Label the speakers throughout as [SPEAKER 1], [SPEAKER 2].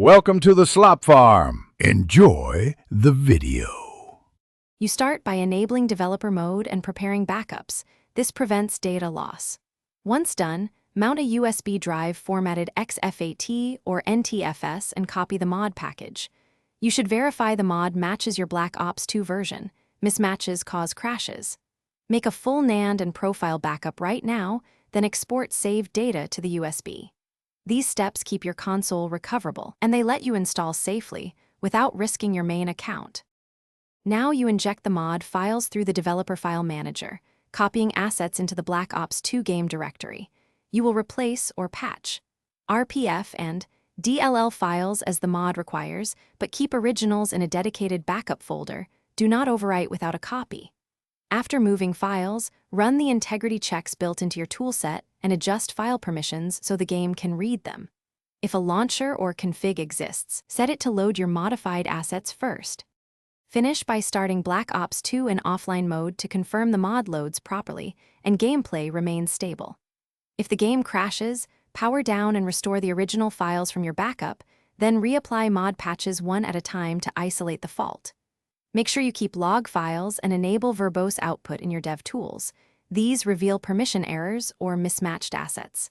[SPEAKER 1] Welcome to the Slop Farm. Enjoy the video.
[SPEAKER 2] You start by enabling developer mode and preparing backups. This prevents data loss. Once done, mount a USB drive formatted XFAT or NTFS and copy the mod package. You should verify the mod matches your Black Ops 2 version. Mismatches cause crashes. Make a full NAND and profile backup right now, then export saved data to the USB. These steps keep your console recoverable, and they let you install safely without risking your main account. Now you inject the mod files through the Developer File Manager, copying assets into the Black Ops 2 game directory. You will replace or patch RPF and DLL files as the mod requires, but keep originals in a dedicated backup folder. Do not overwrite without a copy. After moving files, run the integrity checks built into your toolset and adjust file permissions so the game can read them. If a launcher or config exists, set it to load your modified assets first. Finish by starting Black Ops 2 in offline mode to confirm the mod loads properly and gameplay remains stable. If the game crashes, power down and restore the original files from your backup, then reapply mod patches one at a time to isolate the fault. Make sure you keep log files and enable verbose output in your dev tools. These reveal permission errors or mismatched assets.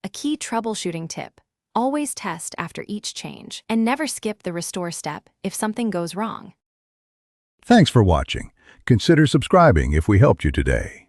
[SPEAKER 2] A key troubleshooting tip: always test after each change and never skip the restore step if something goes wrong.
[SPEAKER 1] Thanks for watching. Consider subscribing if we helped you today.